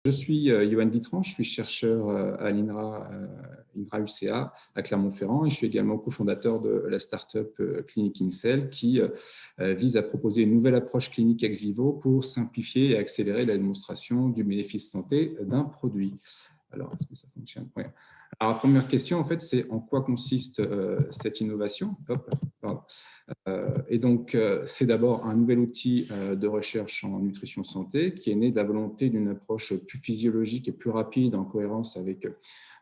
Je suis Yoann Vitran, je suis chercheur à l'INRA, INRA-UCA à Clermont-Ferrand et je suis également cofondateur de la start-up Clinic InCell qui vise à proposer une nouvelle approche clinique ex vivo pour simplifier et accélérer la démonstration du bénéfice santé d'un produit. Alors, est-ce que ça fonctionne? Oui. Alors, la première question, en fait, c'est en quoi consiste cette innovation? Hop, pardon. Et donc, c'est d'abord un nouvel outil de recherche en nutrition santé qui est né de la volonté d'une approche plus physiologique et plus rapide en cohérence avec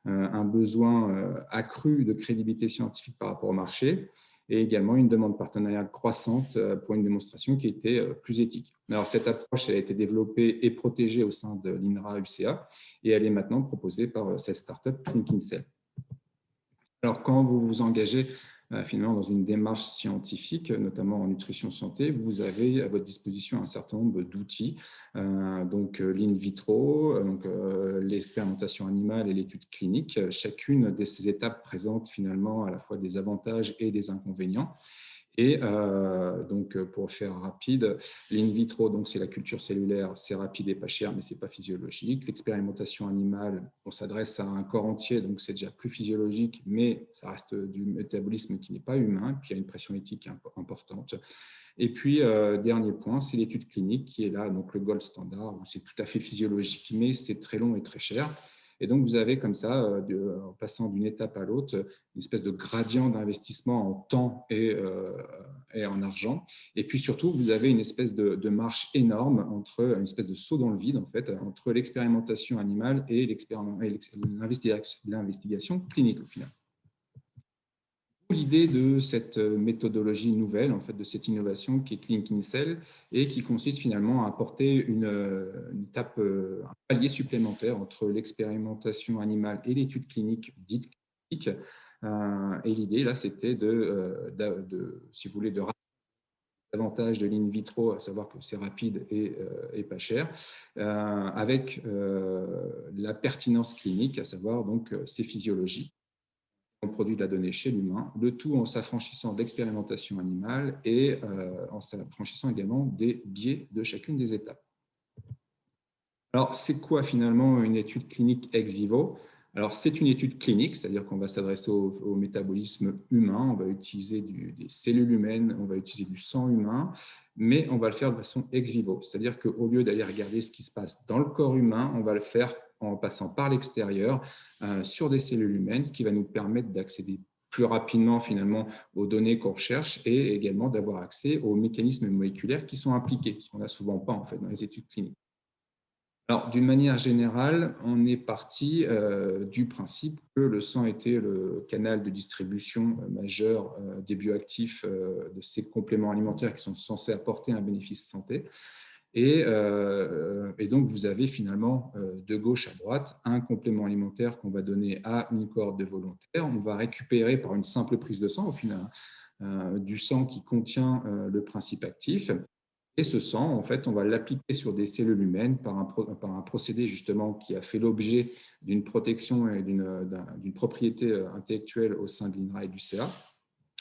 un besoin accru de crédibilité scientifique par rapport au marché et également une demande partenariale croissante pour une démonstration qui était plus éthique. Alors, cette approche elle a été développée et protégée au sein de l'INRA-UCA et elle est maintenant proposée par cette startup Clinic InCell. Alors, quand vous vous engagez finalement dans une démarche scientifique, notamment en nutrition santé, vous avez à votre disposition un certain nombre d'outils, donc l'in vitro, l'expérimentation animale et l'étude clinique. Chacune de ces étapes présente finalement à la fois des avantages et des inconvénients. Et donc, pour faire rapide, l'in vitro, donc c'est la culture cellulaire, c'est rapide et pas cher, mais c'est pas physiologique. L'expérimentation animale, on s'adresse à un corps entier, donc c'est déjà plus physiologique, mais ça reste du métabolisme qui n'est pas humain. Puis il y a une pression éthique importante. Et puis, dernier point, c'est l'étude clinique qui est là, donc le gold standard, où c'est tout à fait physiologique, mais c'est très long et très cher. Et donc, vous avez comme ça, en passant d'une étape à l'autre, une espèce de gradient d'investissement en temps et en argent. Et puis surtout, vous avez une espèce de marche énorme entre une espèce de saut dans le vide, en fait, entre l'expérimentation animale et l'investigation clinique au final. L'idée de cette méthodologie nouvelle, en fait, de cette innovation qui est Clinic InCell et qui consiste finalement à apporter une étape, un palier supplémentaire entre l'expérimentation animale et l'étude clinique dite clinique. Et l'idée, là, c'était si vous voulez, de avantages de l'in vitro, à savoir que c'est rapide et pas cher, avec la pertinence clinique, à savoir donc c'est physiologique. On produit de la donnée chez l'humain, le tout en s'affranchissant d'expérimentation animale et en s'affranchissant également des biais de chacune des étapes. Alors, c'est quoi finalement une étude clinique ex vivo? Alors, c'est une étude clinique, c'est-à-dire qu'on va s'adresser au métabolisme humain, on va utiliser des cellules humaines, on va utiliser du sang humain, mais on va le faire de façon ex vivo, c'est-à-dire qu'au lieu d'aller regarder ce qui se passe dans le corps humain, on va le faire en passant par l'extérieur sur des cellules humaines, ce qui va nous permettre d'accéder plus rapidement finalement aux données qu'on recherche et également d'avoir accès aux mécanismes moléculaires qui sont impliqués, ce qu'on n'a souvent pas en fait dans les études cliniques. Alors, d'une manière générale, on est parti du principe que le sang était le canal de distribution majeur des bioactifs de ces compléments alimentaires qui sont censés apporter un bénéfice santé. Et donc, vous avez finalement, de gauche à droite, un complément alimentaire qu'on va donner à une cohorte de volontaires. On va récupérer par une simple prise de sang, au final, du sang qui contient le principe actif. Et ce sang, en fait, on va l'appliquer sur des cellules humaines par un procédé justement qui a fait l'objet d'une protection et d'une propriété intellectuelle au sein de l'INRA et du CA.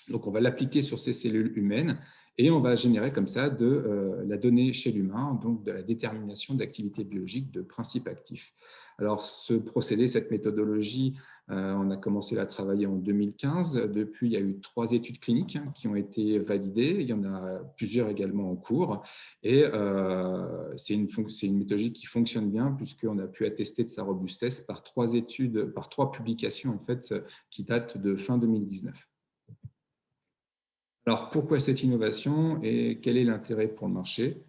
Donc, on va l'appliquer sur ces cellules humaines et on va générer comme ça de la donnée chez l'humain, donc de la détermination d'activité biologique de principes actifs. Alors, ce procédé, cette méthodologie, on a commencé à travailler en 2015. Depuis, il y a eu 3 études cliniques qui ont été validées. Il y en a plusieurs également en cours. Et c'est une méthodologie qui fonctionne bien puisqu'on a pu attester de sa robustesse par 3 études, par 3 publications en fait, qui datent de fin 2019. Alors, pourquoi cette innovation et quel est l'intérêt pour le marché?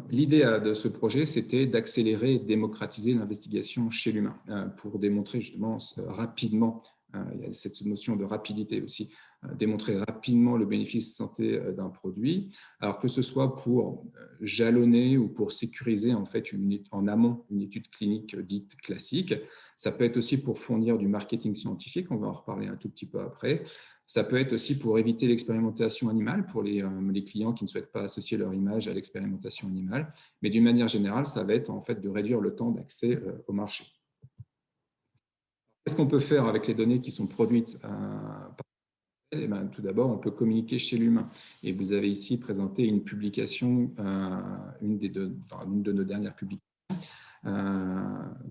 L'idée de ce projet, c'était d'accélérer et de démocratiser l'investigation chez l'humain pour démontrer justement rapidement, il y a cette notion de rapidité aussi, démontrer rapidement le bénéfice santé d'un produit, alors que ce soit pour jalonner ou pour sécuriser en fait en amont une étude clinique dite classique. Ça peut être aussi pour fournir du marketing scientifique, on va en reparler un tout petit peu après. Ça peut être aussi pour éviter l'expérimentation animale pour les clients qui ne souhaitent pas associer leur image à l'expérimentation animale. Mais d'une manière générale, ça va être en fait de réduire le temps d'accès au marché. Qu'est-ce qu'on peut faire avec les données qui sont produites par eh bien, tout d'abord, on peut communiquer chez l'humain. Et vous avez ici présenté une publication, une de nos dernières publications,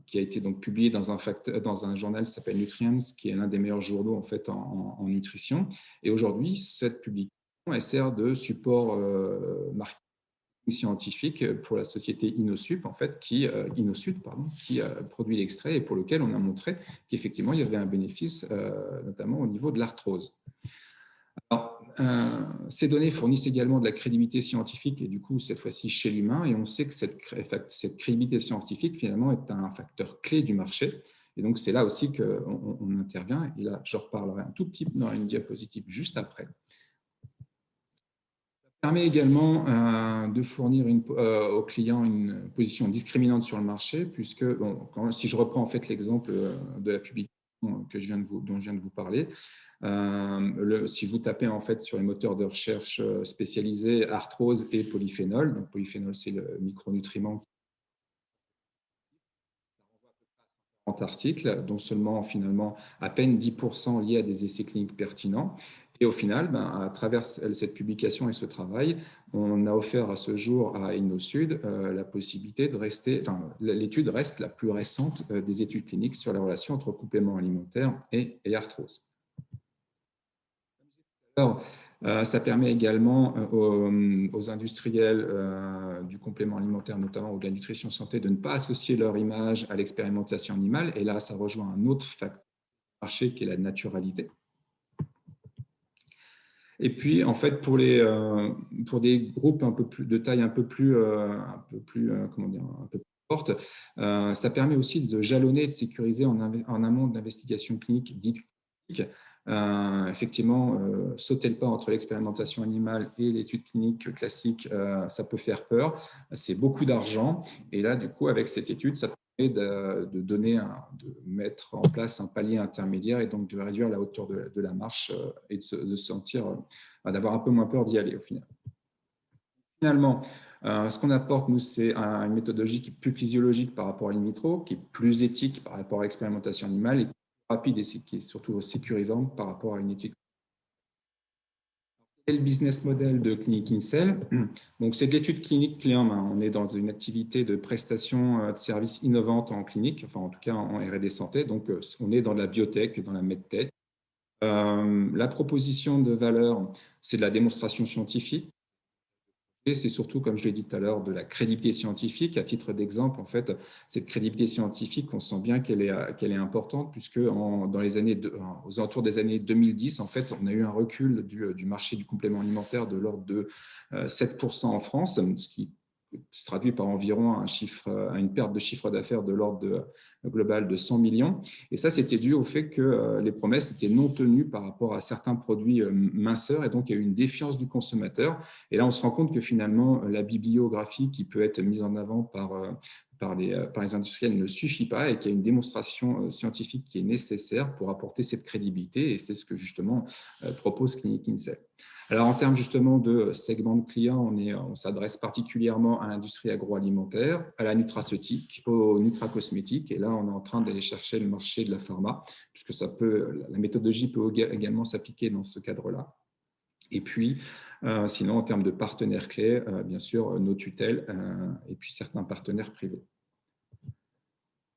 qui a été donc publié dans un journal qui s'appelle Nutrients, qui est l'un des meilleurs journaux en fait en nutrition. Et aujourd'hui, cette publication, elle sert de support marketing scientifique pour la société InnoSud, en fait, InnoSud, pardon, qui produit l'extrait et pour lequel on a montré qu'effectivement, il y avait un bénéfice, notamment au niveau de l'arthrose. Alors, ces données fournissent également de la crédibilité scientifique et du coup, cette fois-ci chez l'humain. Et on sait que cette crédibilité scientifique, finalement, est un facteur clé du marché. Et donc, c'est là aussi qu'on intervient. Et là, je reparlerai un tout petit peu dans une diapositive juste après. Permet également de fournir aux clients une position discriminante sur le marché, puisque, si je reprends en fait l'exemple de la publication dont je viens de vous parler, si vous tapez en fait sur les moteurs de recherche spécialisés arthrose et polyphénol, donc polyphénol c'est le micronutriment articles, dont seulement finalement à peine 10% liés à des essais cliniques pertinents. Et au final, à travers cette publication et ce travail, on a offert à ce jour à InnoSud la possibilité de rester, l'étude reste la plus récente des études cliniques sur la relation entre compléments alimentaires et arthrose. Alors, ça permet également aux industriels du complément alimentaire, notamment ou de la nutrition santé, de ne pas associer leur image à l'expérimentation animale. Et là, ça rejoint un autre facteur marché qui est la naturalité. Et puis, en fait, pour des groupes de taille un peu plus forte, ça permet aussi de jalonner et de sécuriser en amont de l'investigation clinique dite clinique. Effectivement, sauter le pas entre l'expérimentation animale et l'étude clinique classique, ça peut faire peur. C'est beaucoup d'argent. Et là, du coup, avec cette étude, ça permet de mettre en place un palier intermédiaire et donc de réduire la hauteur de la marche et de sentir, d'avoir un peu moins peur d'y aller au final. Finalement, ce qu'on apporte, nous, c'est une méthodologie qui est plus physiologique par rapport à l'in vitro, qui est plus éthique par rapport à l'expérimentation animale et rapide et qui est surtout sécurisante par rapport à une étude. Quel business model de Clinic InCell? Donc, c'est de l'étude clinique client. On est dans une activité de prestation de services innovantes en clinique, enfin en tout cas en R&D santé. Donc, on est dans la biotech, dans la medtech. La proposition de valeur, c'est de la démonstration scientifique. Et c'est surtout, comme je l'ai dit tout à l'heure, de la crédibilité scientifique. À titre d'exemple, en fait, cette crédibilité scientifique, on sent bien qu'elle est importante, puisque aux alentours des années 2010, en fait, on a eu un recul du marché du complément alimentaire de l'ordre de 7% en France, ce qui se traduit par environ une perte de chiffre d'affaires de l'ordre global de 100 millions. Et ça, c'était dû au fait que les promesses étaient non tenues par rapport à certains produits minceurs, et donc il y a eu une défiance du consommateur. Et là, on se rend compte que finalement, la bibliographie qui peut être mise en avant par les industriels ne suffit pas et qu'il y a une démonstration scientifique qui est nécessaire pour apporter cette crédibilité. Et c'est ce que justement propose Clinic InCell. Alors, en termes justement de segment de clients, on s'adresse particulièrement à l'industrie agroalimentaire, à la nutraceutique, aux nutracosmétiques. Et là, on est en train d'aller chercher le marché de la pharma, puisque la méthodologie peut également s'appliquer dans ce cadre-là. Et puis, sinon, en termes de partenaires clés, bien sûr, nos tutelles et puis certains partenaires privés.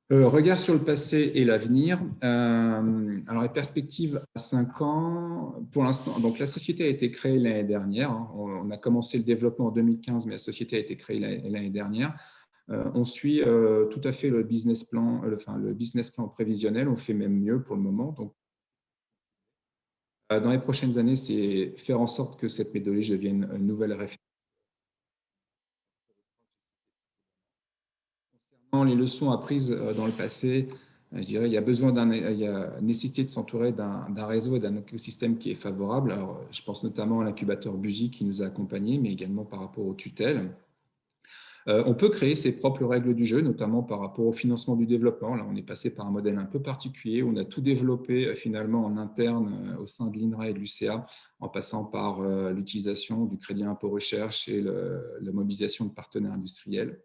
Regard sur le passé et l'avenir. Alors, les perspectives à 5 ans, pour l'instant, donc la société a été créée l'année dernière. On a commencé le développement en 2015, mais la société a été créée l'année dernière. On suit tout à fait le business plan prévisionnel. On fait même mieux pour le moment. Donc, dans les prochaines années, c'est faire en sorte que cette méthodologie devienne une nouvelle référence. Les leçons apprises dans le passé, je dirais, il y a nécessité de s'entourer d'un réseau et d'un écosystème qui est favorable. Alors, je pense notamment à l'incubateur Buzy qui nous a accompagnés, mais également par rapport aux tutelles. On peut créer ses propres règles du jeu, notamment par rapport au financement du développement. Là, on est passé par un modèle un peu particulier. On a tout développé finalement en interne au sein de l'INRA et de l'UCA, en passant par l'utilisation du crédit impôt recherche et la mobilisation de partenaires industriels.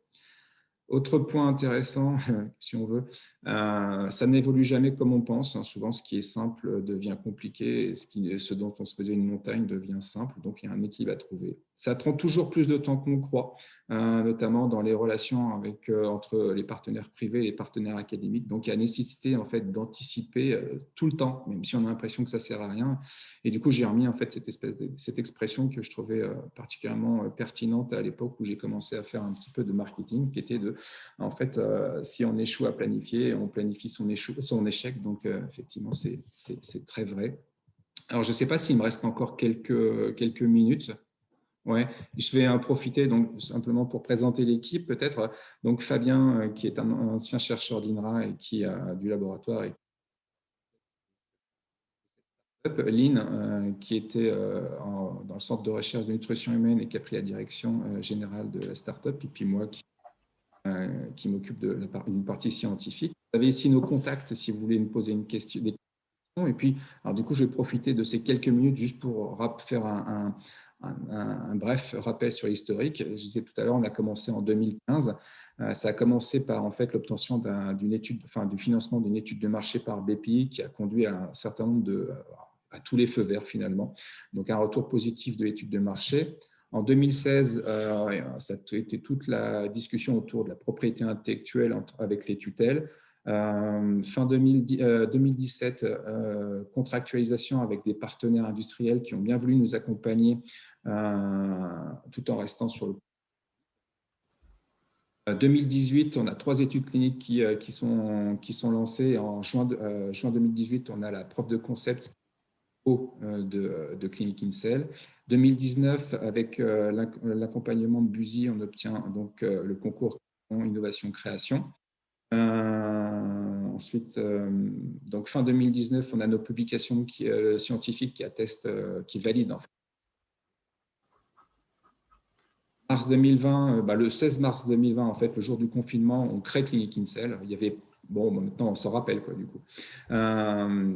Autre point intéressant, si on veut, ça n'évolue jamais comme on pense, hein. Souvent, ce qui est simple devient compliqué et ce dont on se faisait une montagne devient simple. Donc, il y a un équilibre à trouver. Ça prend toujours plus de temps qu'on croit, notamment dans les relations entre les partenaires privés et les partenaires académiques. Donc, il y a nécessité en fait, d'anticiper tout le temps, même si on a l'impression que ça ne sert à rien. Et du coup, j'ai remis en fait, cette expression que je trouvais particulièrement pertinente à l'époque où j'ai commencé à faire un petit peu de marketing, qui était en fait, si on échoue à planifier, on planifie son échec. Donc, effectivement, c'est très vrai. Alors, je ne sais pas s'il me reste encore quelques minutes. Ouais, je vais en profiter donc simplement pour présenter l'équipe peut-être. Donc Fabien, qui est un ancien chercheur d'INRA et qui a du laboratoire, et Lynn, qui était dans le centre de recherche de nutrition humaine et qui a pris la direction générale de la start-up, et puis moi qui m'occupe d'une partie scientifique. Vous avez ici nos contacts si vous voulez me poser des questions. Et puis, alors du coup, je vais profiter de ces quelques minutes juste pour faire un bref rappel sur l'historique. Je disais tout à l'heure, on a commencé en 2015. Ça a commencé par en fait l'obtention d'une étude, enfin du financement d'une étude de marché par BPI qui a conduit à un certain nombre à tous les feux verts finalement. Donc un retour positif de l'étude de marché. En 2016, ça a été toute la discussion autour de la propriété intellectuelle avec les tutelles. Fin 2017, contractualisation avec des partenaires industriels qui ont bien voulu nous accompagner tout en restant sur le 2018, on a 3 études cliniques qui sont lancées. En juin 2018, on a la preuve de concept de Clinic InCell. 2019, avec l'accompagnement de Buzy, on obtient donc le concours Innovation-Création. Ensuite, donc fin 2019, on a nos publications scientifiques qui attestent, qui valident en fait. Mars 2020, le 16 mars 2020, en fait, le jour du confinement, on crée Clinic InCell. Il y avait, maintenant on s'en rappelle quoi du coup.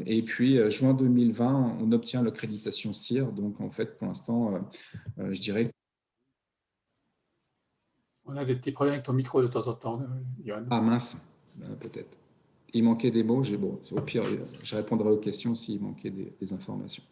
Et puis juin 2020, on obtient l'accréditation CIR. Donc en fait, pour l'instant, je dirais. On a des petits problèmes avec ton micro de temps en temps, Johan. Ah mince, peut-être. Il manquait des mots. Au pire, je répondrai aux questions s'il manquait des informations.